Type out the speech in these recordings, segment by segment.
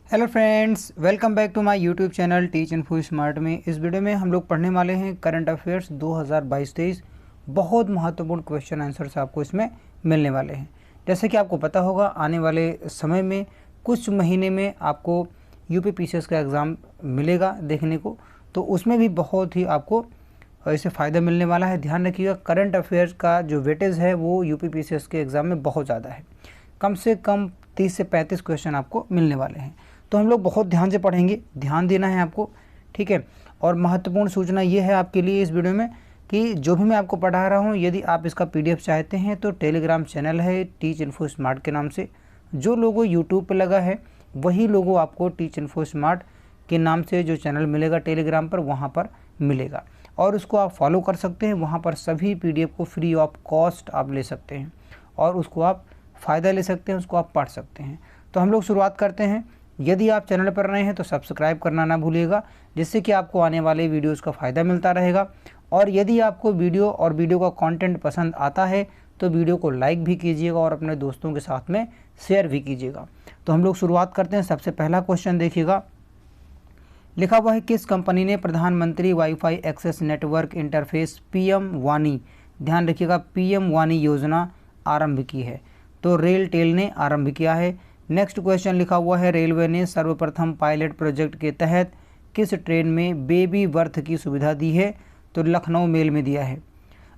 Hello friends, welcome back to my YouTube channel teach info smart में। इस video में हम लोग पढ़ने वाले हैं करंट अफेयर्स 2022-23। बहुत महत्वपूर्ण क्वेश्चन आंसर्स आपको इसमें मिलने वाले हैं। जैसे कि आपको पता होगा, आने वाले समय में कुछ महीने में आपको यूपी पीसीएस का एग्ज़ाम मिलेगा देखने को, तो उसमें भी बहुत ही आपको इससे फ़ायदा मिलने वाला है। ध्यान रखिएगा, करंट अफेयर्स का जो वेटेज है वो यूपी पीसीएस के एग्ज़ाम में बहुत ज़्यादा है। कम से कम 30 से 35 क्वेश्चन आपको मिलने वाले हैं, तो हम लोग बहुत ध्यान से पढ़ेंगे। ध्यान देना है आपको, ठीक है। और महत्वपूर्ण सूचना ये है आपके लिए इस वीडियो में कि जो भी मैं आपको पढ़ा रहा हूँ, यदि आप इसका पीडीएफ चाहते हैं तो टेलीग्राम चैनल है टीच इन्फो स्मार्ट के नाम से। जो लोगो यूट्यूब पे लगा है वही लोगो आपको टीच इन्फो स्मार्ट के नाम से जो चैनल मिलेगा टेलीग्राम पर, वहाँ पर मिलेगा और उसको आप फॉलो कर सकते हैं। वहाँ पर सभी पीडीएफ को फ्री ऑफ कॉस्ट आप ले सकते हैं और उसको आप फ़ायदा ले सकते हैं, उसको आप पढ़ सकते हैं। तो हम लोग शुरुआत करते हैं। यदि आप चैनल पर नए हैं तो सब्सक्राइब करना ना भूलिएगा, जिससे कि आपको आने वाले वीडियोस का फ़ायदा मिलता रहेगा। और यदि आपको वीडियो का कंटेंट पसंद आता है तो वीडियो को लाइक भी कीजिएगा और अपने दोस्तों के साथ में शेयर भी कीजिएगा। तो हम लोग शुरुआत करते हैं। सबसे पहला क्वेश्चन देखिएगा, लिखा हुआ है किस कंपनी ने प्रधानमंत्री WiFi access network interface PM वानी, ध्यान रखिएगा, पीएम वानी योजना आरंभ की है? तो रेलटेल ने आरंभ किया है। नेक्स्ट क्वेश्चन लिखा हुआ है, रेलवे ने सर्वप्रथम पायलट प्रोजेक्ट के तहत किस ट्रेन में बेबी बर्थ की सुविधा दी है? तो लखनऊ मेल में दिया है।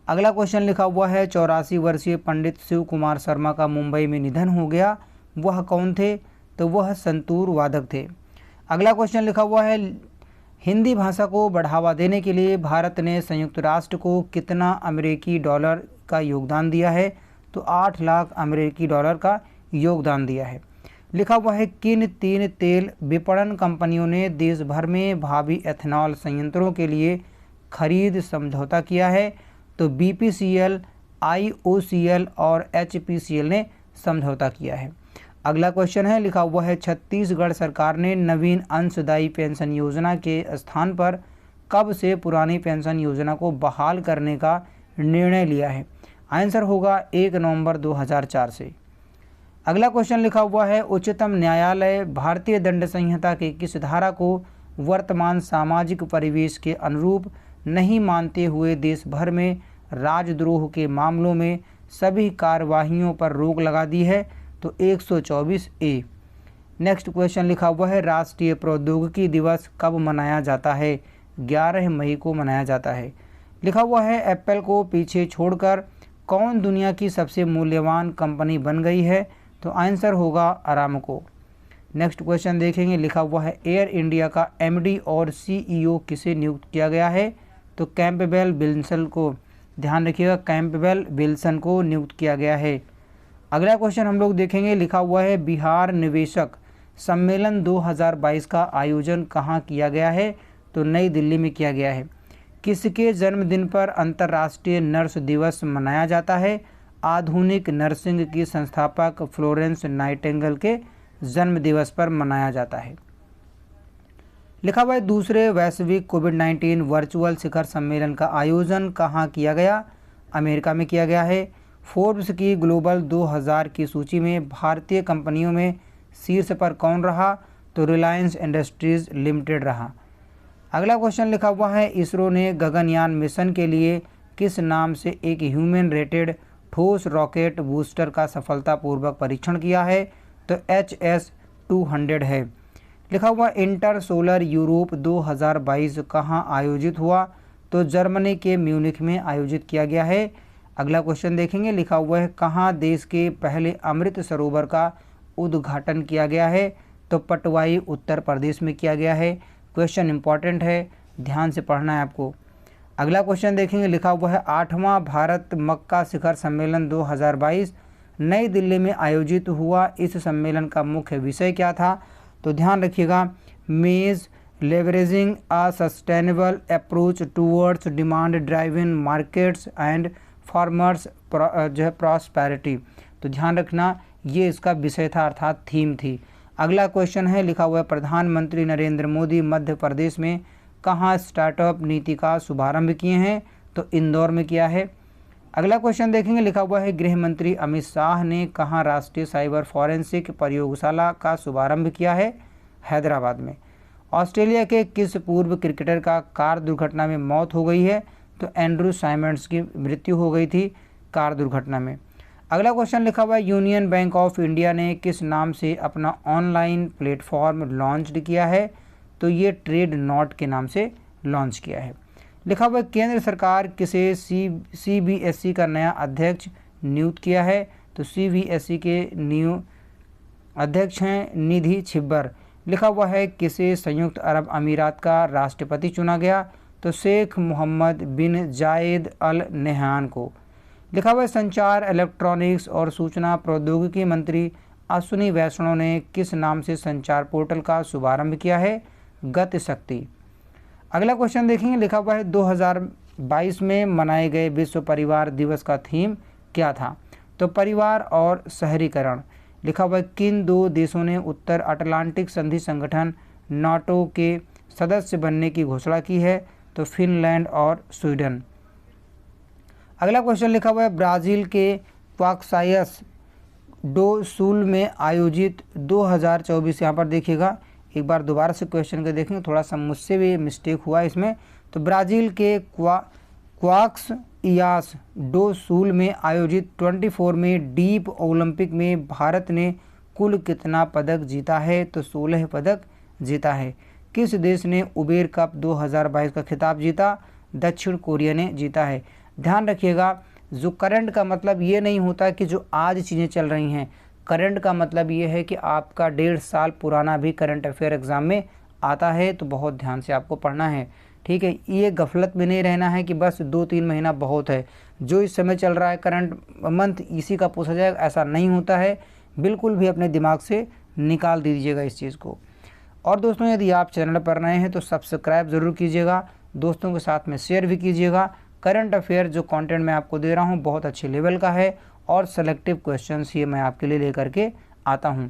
अगला क्वेश्चन लिखा हुआ है, 84 वर्षीय पंडित शिव कुमार शर्मा का मुंबई में निधन हो गया, वह कौन थे? तो वह संतूर वादक थे। अगला क्वेश्चन लिखा हुआ है, हिंदी भाषा को बढ़ावा देने के लिए भारत ने संयुक्त राष्ट्र को कितना अमेरिकी डॉलर का योगदान दिया है? तो 8 लाख अमेरिकी डॉलर का योगदान दिया है। लिखा हुआ है, किन 3 तेल विपणन कंपनियों ने देश भर में भावी एथेनॉल संयंत्रों के लिए खरीद समझौता किया है? तो बीपीसीएल, आईओसीएल और एचपीसीएल ने समझौता किया है। अगला क्वेश्चन है, लिखा हुआ है, छत्तीसगढ़ सरकार ने नवीन अंशदायी पेंशन योजना के स्थान पर कब से पुरानी पेंशन योजना को बहाल करने का निर्णय लिया है? आंसर होगा 1 नवंबर 2004 से। अगला क्वेश्चन लिखा हुआ है, उच्चतम न्यायालय भारतीय दंड संहिता के किस धारा को वर्तमान सामाजिक परिवेश के अनुरूप नहीं मानते हुए देश भर में राजद्रोह के मामलों में सभी कार्यवाहियों पर रोक लगा दी है? तो 124A। नेक्स्ट क्वेश्चन लिखा हुआ है, राष्ट्रीय प्रौद्योगिकी दिवस कब मनाया जाता है? 11 मई को मनाया जाता है। लिखा हुआ है, एप्पल को पीछे छोड़कर कौन दुनिया की सबसे मूल्यवान कंपनी बन गई है? तो आंसर होगा अरामको। नेक्स्ट क्वेश्चन देखेंगे, लिखा हुआ है, एयर इंडिया का एमडी और सीईओ किसे नियुक्त किया गया है? तो कैंपबेल विल्सन को, ध्यान रखिएगा, कैंपबेल विल्सन को नियुक्त किया गया है। अगला क्वेश्चन हम लोग देखेंगे, लिखा हुआ है, बिहार निवेशक सम्मेलन 2022 का आयोजन कहाँ किया गया है? तो नई दिल्ली में किया गया है। किसके जन्मदिन पर अंतर्राष्ट्रीय नर्स दिवस मनाया जाता है? आधुनिक नर्सिंग की संस्थापक फ्लोरेंस नाइटिंगेल के जन्म दिवस पर मनाया जाता है। लिखा हुआ है, दूसरे वैश्विक कोविड-19 वर्चुअल शिखर सम्मेलन का आयोजन कहाँ किया गया? अमेरिका में किया गया है। फोर्ब्स की ग्लोबल 2000 की सूची में भारतीय कंपनियों में शीर्ष पर कौन रहा? तो रिलायंस इंडस्ट्रीज लिमिटेड रहा। अगला क्वेश्चन लिखा हुआ है, इसरो ने गगनयान मिशन के लिए किस नाम से एक ह्यूमन रेटेड ठोस रॉकेट बूस्टर का सफलतापूर्वक परीक्षण किया है? तो HS-200 है। लिखा हुआ, इंटर सोलर यूरोप 2022 कहाँ आयोजित हुआ? तो जर्मनी के म्यूनिख में आयोजित किया गया है। अगला क्वेश्चन देखेंगे, लिखा हुआ है, कहाँ देश के पहले अमृत सरोवर का उद्घाटन किया गया है? तो पटवाई उत्तर प्रदेश में किया गया है। क्वेश्चन इंपॉर्टेंट है, ध्यान से पढ़ना है आपको। अगला क्वेश्चन देखेंगे, लिखा हुआ है, 8वां भारत मक्का शिखर सम्मेलन 2022 नई दिल्ली में आयोजित हुआ। इस सम्मेलन का मुख्य विषय क्या था? तो ध्यान रखिएगा, मेज leveraging a sustainable approach towards demand driven markets and farmers जो है प्रॉस्पेरिटी। तो ध्यान रखना, ये इसका विषय था, अर्थात थीम थी। अगला क्वेश्चन है, लिखा हुआ है, प्रधानमंत्री नरेंद्र मोदी मध्य प्रदेश में कहाँ स्टार्टअप नीति का शुभारंभ किए हैं? तो इंदौर में किया है। अगला क्वेश्चन देखेंगे, लिखा हुआ है, गृह मंत्री अमित शाह ने कहाँ राष्ट्रीय साइबर फॉरेंसिक प्रयोगशाला का शुभारंभ किया है? हैदराबाद में। ऑस्ट्रेलिया के किस पूर्व क्रिकेटर का कार दुर्घटना में मौत हो गई है? तो एंड्रू साइमंड्स की मृत्यु हो गई थी कार दुर्घटना में। अगला क्वेश्चन लिखा हुआ है, यूनियन बैंक ऑफ इंडिया ने किस नाम से अपना ऑनलाइन प्लेटफॉर्म लॉन्च किया है? तो ये ट्रेड नोट के नाम से लॉन्च किया है। लिखा हुआ है, केंद्र सरकार किसे CBSE का नया अध्यक्ष नियुक्त किया है? तो CBSE के अध्यक्ष हैं निधि छिब्बर। लिखा हुआ है, किसे संयुक्त अरब अमीरात का राष्ट्रपति चुना गया? तो शेख मोहम्मद बिन जायद अल नहयान को। लिखा हुआ है, संचार, इलेक्ट्रॉनिक्स और सूचना प्रौद्योगिकी मंत्री अश्विनी वैष्णव ने किस नाम से संचार पोर्टल का शुभारंभ किया है? गति शक्ति। अगला क्वेश्चन देखेंगे, लिखा हुआ है 2022 में मनाए गए विश्व परिवार दिवस का थीम क्या था? तो परिवार और शहरीकरण। लिखा हुआ है, किन दो देशों ने उत्तर अटलांटिक संधि संगठन नाटो के सदस्य बनने की घोषणा की है? तो फिनलैंड और स्वीडन। अगला क्वेश्चन लिखा हुआ है, ब्राज़ील के क्वाक्सायस डो सुल में आयोजित 2024, यहाँ पर देखिएगा एक बार दोबारा से क्वेश्चन को देखेंगे, थोड़ा सा मुझसे भी मिस्टेक हुआ इसमें। तो ब्राज़ील के क्वाक्सायस डो सुल में आयोजित 24 में डीप ओलंपिक में भारत ने कुल कितना पदक जीता है? तो 16 पदक जीता है। किस देश ने उबेर कप 2022 का खिताब जीता? दक्षिण कोरिया ने जीता है। ध्यान रखिएगा, जो करंट का मतलब ये नहीं होता कि जो आज चीज़ें चल रही हैं। करंट का मतलब ये है कि आपका 1.5 साल पुराना भी करंट अफेयर एग्ज़ाम में आता है, तो बहुत ध्यान से आपको पढ़ना है, ठीक है। ये गफलत में नहीं रहना है कि बस 2-3 महीना बहुत है, जो इस समय चल रहा है करंट मंथ इसी का पूछा जाएगा, ऐसा नहीं होता है। बिल्कुल भी अपने दिमाग से निकाल दीजिएगा इस चीज़ को। और दोस्तों, यदि आप चैनल पर नए हैं तो सब्सक्राइब ज़रूर कीजिएगा, दोस्तों के साथ में शेयर भी कीजिएगा। करंट अफेयर जो कंटेंट मैं आपको दे रहा हूँ बहुत अच्छे लेवल का है और सेलेक्टिव क्वेश्चंस ही मैं आपके लिए लेकर के आता हूँ।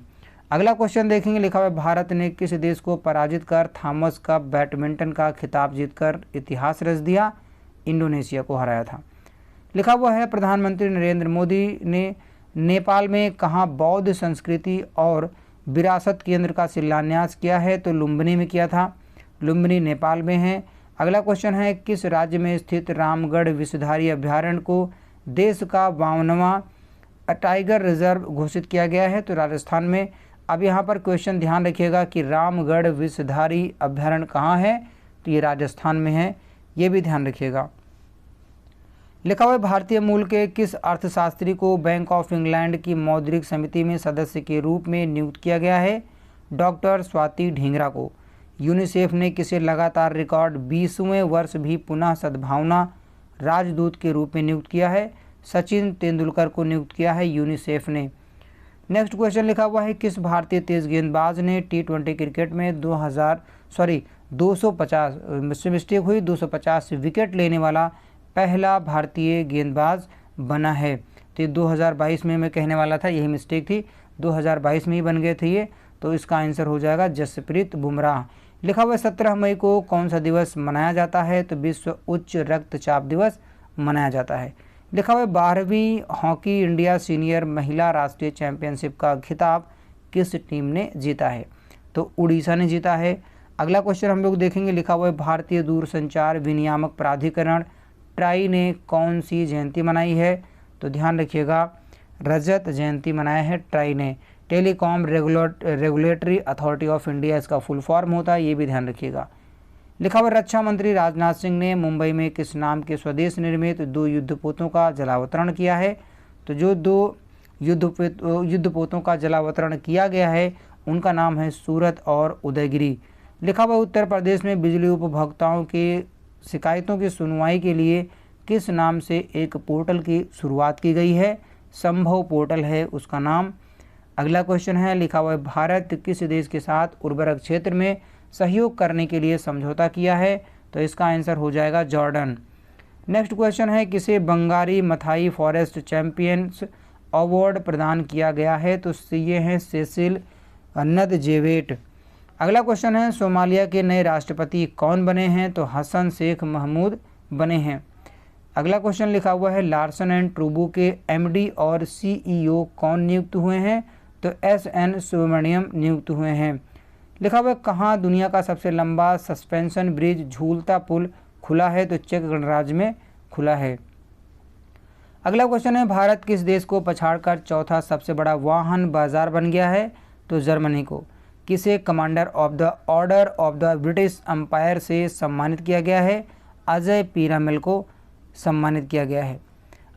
अगला क्वेश्चन देखेंगे, लिखा हुआ है, भारत ने किस देश को पराजित कर थॉमस कप बैडमिंटन का खिताब जीतकर इतिहास रच दिया? इंडोनेशिया को हराया था। लिखा हुआ है, प्रधानमंत्री नरेंद्र मोदी ने नेपाल में कहाँ बौद्ध संस्कृति और विरासत केंद्र का शिलान्यास किया है? तो लुम्बिनी में किया था। लुम्बिनी नेपाल में है। अगला क्वेश्चन है, किस राज्य में स्थित रामगढ़ विषधारी अभ्यारण्य को देश का 52वां टाइगर रिजर्व घोषित किया गया है? तो राजस्थान में। अब यहाँ पर क्वेश्चन ध्यान रखिएगा कि रामगढ़ विषधारी अभ्यारण्य कहाँ है? तो ये राजस्थान में है, ये भी ध्यान रखिएगा। लिखा हुआ है, भारतीय मूल के किस अर्थशास्त्री को बैंक ऑफ इंग्लैंड की मौद्रिक समिति में सदस्य के रूप में नियुक्त किया गया है? डॉक्टर स्वाति ढींगरा को। यूनिसेफ ने किसे लगातार रिकॉर्ड 20वें वर्ष भी पुनः सद्भावना राजदूत के रूप में नियुक्त किया है? सचिन तेंदुलकर को नियुक्त किया है यूनिसेफ ने। नेक्स्ट क्वेश्चन लिखा हुआ है, किस भारतीय तेज गेंदबाज ने T20 क्रिकेट में 250 मुझसे मिस्टेक हुई 250 विकेट लेने वाला पहला भारतीय गेंदबाज बना है? तो 2022 में मैं कहने वाला था, यही मिस्टेक थी, 2022 में ही बन गए थे ये, तो इसका आंसर हो जाएगा जसप्रीत बुमराह। लिखा हुआ है, 17 मई को कौन सा दिवस मनाया जाता है? तो विश्व उच्च रक्तचाप दिवस मनाया जाता है। लिखा हुआ है, 12वीं हॉकी इंडिया सीनियर महिला राष्ट्रीय चैंपियनशिप का खिताब किस टीम ने जीता है? तो उड़ीसा ने जीता है। अगला क्वेश्चन हम लोग देखेंगे, लिखा हुआ है, भारतीय दूरसंचार विनियामक प्राधिकरण ट्राई ने कौन सी जयंती मनाई है? तो ध्यान रखिएगा, रजत जयंती मनाया है ट्राई ने। Telecom regulatory authority of India इसका फुल फॉर्म होता है, ये भी ध्यान रखिएगा। लिखा हुआ, रक्षा मंत्री राजनाथ सिंह ने मुंबई में किस नाम के स्वदेश निर्मित 2 युद्धपोतों का जलावतरण किया है? तो जो 2 युद्धपोतों का जलावतरण किया गया है उनका नाम है सूरत और उदयगिरी। लिखा हुआ, उत्तर प्रदेश में बिजली उपभोक्ताओं के शिकायतों की सुनवाई के लिए किस नाम से एक पोर्टल की शुरुआत की गई है? संभव पोर्टल है उसका नाम। अगला क्वेश्चन है, लिखा हुआ है, भारत किस देश के साथ उर्वरक क्षेत्र में सहयोग करने के लिए समझौता किया है? तो इसका आंसर हो जाएगा जॉर्डन। नेक्स्ट क्वेश्चन है, किसे Bangari Mathai forest champions award प्रदान किया गया है? तो ये हैं सेसिल नदजेवेट। अगला क्वेश्चन है, सोमालिया के नए राष्ट्रपति कौन बने हैं? तो हसन शेख महमूद बने हैं। अगला क्वेश्चन लिखा हुआ है, लार्सन एंड ट्रूबो के MD और CEO कौन नियुक्त हुए हैं? तो SN सुब्रमण्यम नियुक्त हुए हैं। लिखा हुआ है कहाँ दुनिया का सबसे लंबा सस्पेंशन ब्रिज झूलता पुल खुला है? तो चेक गणराज्य में खुला है। अगला क्वेश्चन है भारत किस देश को पछाड़कर चौथा सबसे बड़ा वाहन बाजार बन गया है? तो जर्मनी को। किसे commander of the order of the British Empire से सम्मानित किया गया है? अजय पीरामल को सम्मानित किया गया है।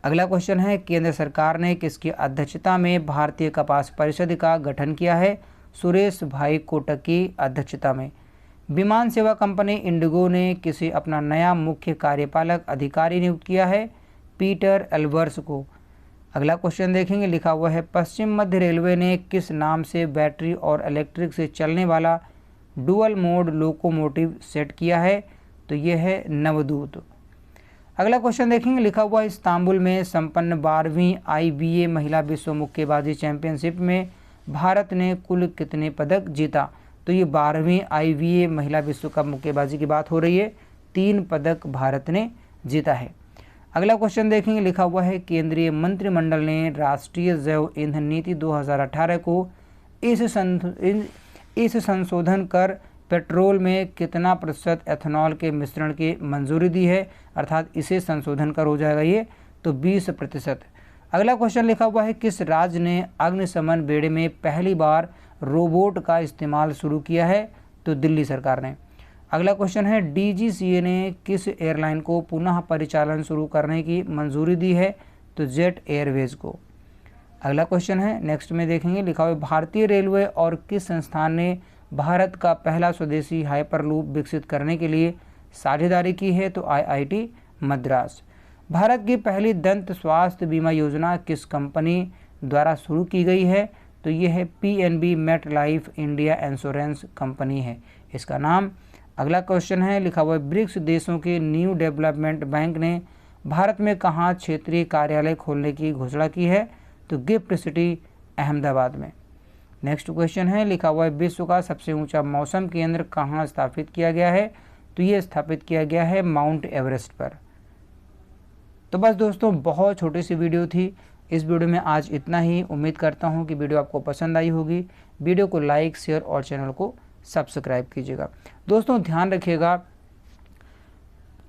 अगला क्वेश्चन है केंद्र सरकार ने किसकी अध्यक्षता में भारतीय कपास परिषद का गठन किया है? सुरेश भाई कोटक की अध्यक्षता में। विमान सेवा कंपनी इंडिगो ने किसे अपना नया मुख्य कार्यपालक अधिकारी नियुक्त किया है? पीटर एल्बर्स को। अगला क्वेश्चन देखेंगे, लिखा हुआ है पश्चिम मध्य रेलवे ने किस नाम से बैटरी और इलेक्ट्रिक से चलने वाला डुअल मोड लोकोमोटिव सेट किया है? तो यह है नवदूत। अगला क्वेश्चन देखेंगे, लिखा हुआ है इस्तांबुल में संपन्न 12वीं IBA महिला विश्व मुक्केबाजी चैंपियनशिप में भारत ने कुल कितने पदक जीता? तो ये 12वीं IBA महिला विश्व कप मुक्केबाजी की बात हो रही है। 3 पदक भारत ने जीता है। अगला क्वेश्चन देखेंगे, लिखा हुआ है केंद्रीय मंत्रिमंडल ने राष्ट्रीय जैव ईंधन नीति 2018 को इस संशोधन कर पेट्रोल में कितना प्रतिशत एथेनॉल के मिश्रण की मंजूरी दी है? अर्थात इसे संशोधन कर हो जाएगा ये तो 20%। अगला क्वेश्चन लिखा हुआ है किस राज्य ने अग्निशमन बेड़े में पहली बार रोबोट का इस्तेमाल शुरू किया है? तो दिल्ली सरकार ने। अगला क्वेश्चन है DGCA ने किस एयरलाइन को पुनः परिचालन शुरू करने की मंजूरी दी है? तो जेट एयरवेज को। अगला क्वेश्चन है नेक्स्ट में देखेंगे, लिखा हुआ भारतीय रेलवे और किस संस्थान ने भारत का पहला स्वदेशी हाइपरलूप विकसित करने के लिए साझेदारी की है? तो IIT मद्रास। भारत की पहली दंत स्वास्थ्य बीमा योजना किस कंपनी द्वारा शुरू की गई है? तो ये है PNB MetLife India insurance company है इसका नाम। अगला क्वेश्चन है, लिखा हुआ है ब्रिक्स देशों के न्यू डेवलपमेंट बैंक ने भारत में कहाँ क्षेत्रीय कार्यालय खोलने की घोषणा की है? तो गिफ्ट सिटी अहमदाबाद में। नेक्स्ट क्वेश्चन है, लिखा हुआ है विश्व का सबसे ऊंचा मौसम केंद्र कहाँ स्थापित किया गया है? तो ये स्थापित किया गया है माउंट एवरेस्ट पर। तो बस दोस्तों बहुत छोटी सी वीडियो थी। इस वीडियो में आज इतना ही। उम्मीद करता हूँ कि वीडियो आपको पसंद आई होगी। वीडियो को लाइक शेयर और चैनल को सब्सक्राइब कीजिएगा। दोस्तों ध्यान रखिएगा,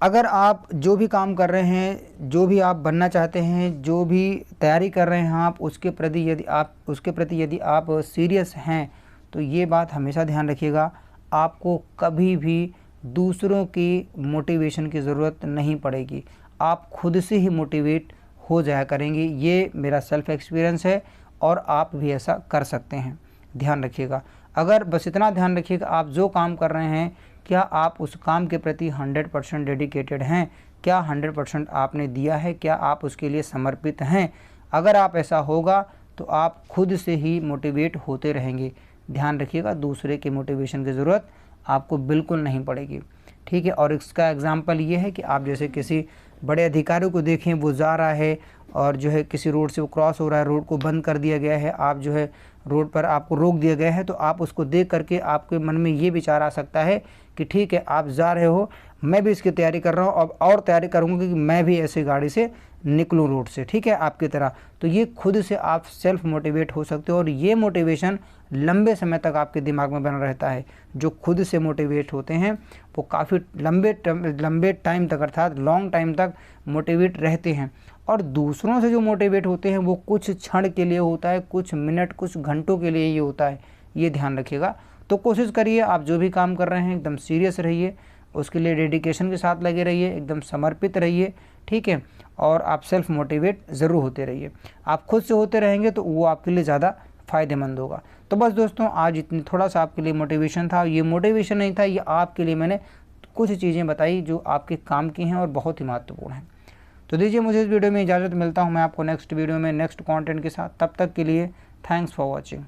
अगर आप जो भी काम कर रहे हैं, जो भी आप बनना चाहते हैं, जो भी तैयारी कर रहे हैं आप उसके प्रति यदि आप सीरियस हैं तो ये बात हमेशा ध्यान रखिएगा, आपको कभी भी दूसरों की मोटिवेशन की ज़रूरत नहीं पड़ेगी। आप खुद से ही मोटिवेट हो जाया करेंगे। ये मेरा सेल्फ एक्सपीरियंस है और आप भी ऐसा कर सकते हैं। ध्यान रखिएगा, अगर बस इतना ध्यान रखिएगा आप जो काम कर रहे हैं क्या आप उस काम के प्रति 100% डेडिकेटेड हैं? क्या 100% आपने दिया है? क्या आप उसके लिए समर्पित हैं? अगर आप ऐसा होगा तो आप खुद से ही मोटिवेट होते रहेंगे। ध्यान रखिएगा, दूसरे के मोटिवेशन की ज़रूरत आपको बिल्कुल नहीं पड़ेगी। ठीक है, और इसका एग्जाम्पल ये है कि आप जैसे किसी बड़े अधिकारी को देखें, वो जा रहा है और जो है किसी रोड से वो क्रॉस हो रहा है, रोड को बंद कर दिया गया है, आप जो है रोड पर आपको रोक दिया गया है, तो आप उसको देख करके आपके मन में ये विचार आ सकता है कि ठीक है आप जा रहे हो, मैं भी इसकी तैयारी कर रहा हूँ और तैयारी करूँगा कि मैं भी ऐसी गाड़ी से निकलूँ रोड से, ठीक है, आपकी तरह। तो ये खुद से आप सेल्फ मोटिवेट हो सकते हो और ये मोटिवेशन लंबे समय तक आपके दिमाग में बना रहता है। जो खुद से मोटिवेट होते हैं वो काफ़ी लंबे टाइम तक अर्थात लॉन्ग टाइम तक मोटिवेट रहते हैं। और दूसरों से जो मोटिवेट होते हैं वो कुछ क्षण के लिए होता है, कुछ मिनट कुछ घंटों के लिए ही होता है, ये ध्यान रखिएगा। तो कोशिश करिए आप जो भी काम कर रहे हैं एकदम सीरियस रहिए, उसके लिए डेडिकेशन के साथ लगे रहिए, एकदम समर्पित रहिए, ठीक है, और आप सेल्फ मोटिवेट ज़रूर होते रहिए। आप खुद से होते रहेंगे तो वो आपके लिए ज़्यादा फ़ायदेमंद होगा। तो बस दोस्तों आज इतनी थोड़ा सा आपके लिए मोटिवेशन था। ये मोटिवेशन नहीं था, ये आपके लिए मैंने कुछ चीज़ें बताई जो आपके काम की हैं और बहुत ही महत्वपूर्ण हैं। तो दीजिए मुझे इस वीडियो में इजाज़त, मिलता हूँ मैं आपको नेक्स्ट वीडियो में नेक्स्ट कंटेंट के साथ। तब तक के लिए थैंक्स फॉर वॉचिंग।